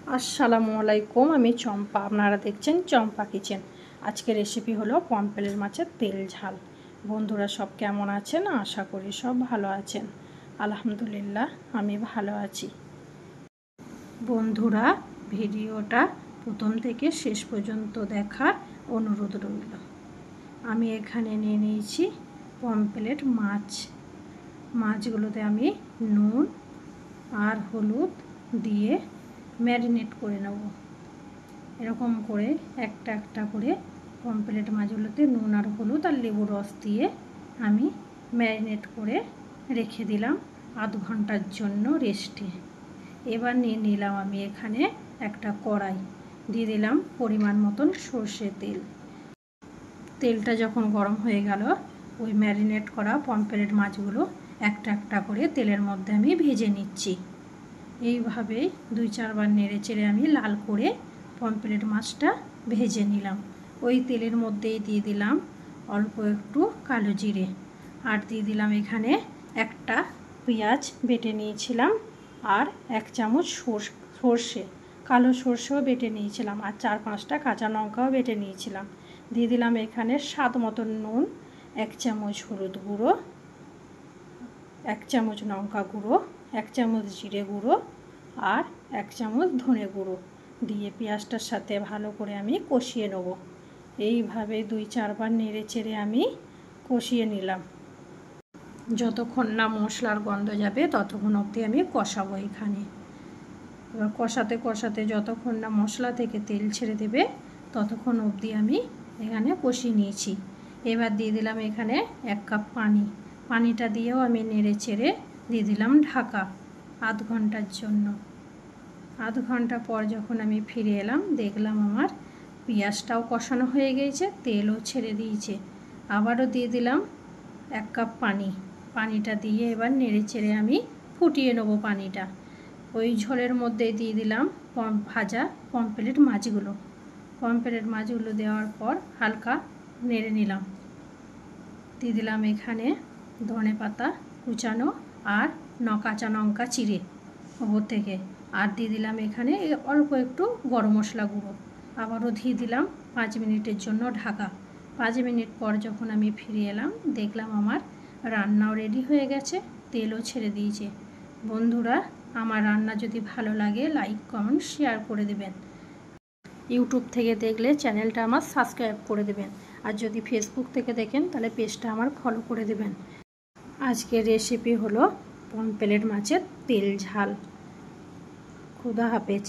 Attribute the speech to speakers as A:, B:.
A: আসসালামু আলাইকুম, আমি চম্পা। আপনারা দেখছেন চম্পা কিচেন। আজকের রেসিপি হলো পমফ্রেট মাছের তেল ঝাল। বন্ধুরা সব কেমন আছেন? আশা করি সব ভালো আছেন। আলহামদুলিল্লাহ আমি ভালো আছি। বন্ধুরা ভিডিওটা প্রথম থেকে শেষ পর্যন্ত দেখার অনুরোধ রইল। আমি এখানে নিয়ে নিয়েছি পমফ্রেট মাছ। মাছগুলোতে আমি নুন আর হলুদ দিয়ে ম্যারিনেট করে নেব। এরকম করে একটা একটা করে পমফ্রেট মাছগুলোতে নুন আর হলুদ আর লেবু রস দিয়ে আমি ম্যারিনেট করে রেখে দিলাম আধ ঘন্টার জন্য রেস্টে। এবার নিয়ে নিলাম আমি এখানে একটা কড়াই, দিয়ে দিলাম পরিমাণ মতন সর্ষের তেল। তেলটা যখন গরম হয়ে গেল, ওই ম্যারিনেট করা পমফ্রেট মাছগুলো একটা একটা করে তেলের মধ্যে আমি ভেজে নিচ্ছি। এইভাবে 2-4 বার নেড়ে চেড়ে আমি লাল করে পমফ্রেট মাছটা ভেজে নিলাম। ওই তেলের মধ্যেই দিয়ে দিলাম অল্প একটু কালো জিরে, আর দিয়ে দিলাম এখানে একটা পেঁয়াজ বেটে নিয়েছিলাম, আর 1 চামচ সর্ষে, কালো সর্ষেও বেটে নিয়েছিলাম, আর 4-5টা কাঁচা লঙ্কাও বেটে নিয়েছিলাম। দিয়ে দিলাম এখানে স্বাদ মতন নুন, 1 চামচ হলুদ গুঁড়ো, 1 চামচ লঙ্কা গুঁড়ো, 1 চামচ জিরে গুঁড়ো আর 1 চামচ ধনে গুঁড়ো দিয়ে পেঁয়াজটার সাথে ভালো করে আমি কষিয়ে নেব। এইভাবে 2-4 বার নেড়ে চেড়ে আমি কষিয়ে নিলাম। যতক্ষণ না মশলার গন্ধ যাবে ততক্ষণ অবধি আমি কষাবো এখানে। এবার কষাতে কষাতে যতক্ষণ না মশলা থেকে তেল ছেড়ে দেবে ততক্ষণ অবধি আমি এখানে কষিয়ে নিয়েছি। এবার দিয়ে দিলাম এখানে 1 কাপ পানি। পানিটা দিয়েও আমি নেড়ে চেড়ে দিয়ে দিলাম ঢাকা আধ ঘন্টার জন্য। আধ ঘন্টা পর যখন আমি ফিরে এলাম, দেখলাম আমার পেঁয়াজটাও কষানো হয়ে গিয়েছে, তেলও ছেড়ে দিয়েছে। আবারও দিয়ে দিলাম 1 কাপ পানি। পানিটা দিয়ে এবার নেড়ে চেড়ে আমি ফুটিয়ে নেব পানিটা। ওই ঝোলের মধ্যে দিয়ে দিলাম ভাজা পমফ্রেট মাছগুলো। পমফ্রেট মাছগুলো দেওয়ার পর হালকা নেড়ে নিলাম। দিয়ে দিলাম এখানে ধনেপাতা কুচানো আর কাঁচা লঙ্কা চিড়ে ওপর থেকে, আর দিয়ে দিলাম এখানে অল্প একটু গরম মশলা গুঁড়ো। আবারও দিয়ে দিলাম 5 মিনিটের জন্য ঢাকা। 5 মিনিট পর যখন আমি ফিরে এলাম, দেখলাম আমার রান্নাও রেডি হয়ে গেছে, তেলও ছেড়ে দিয়েছে। বন্ধুরা আমার রান্না যদি ভালো লাগে লাইক কমেন্ট শেয়ার করে দেবেন। ইউটিউব থেকে দেখলে চ্যানেলটা আমার সাবস্ক্রাইব করে দেবেন, আর যদি ফেসবুক থেকে দেখেন তাহলে পেজটা আমার ফলো করে দেবেন। আজকের রেসিপি হলো পমফ্রেট মাছের তেল ঝাল। খুদা হাফেজ।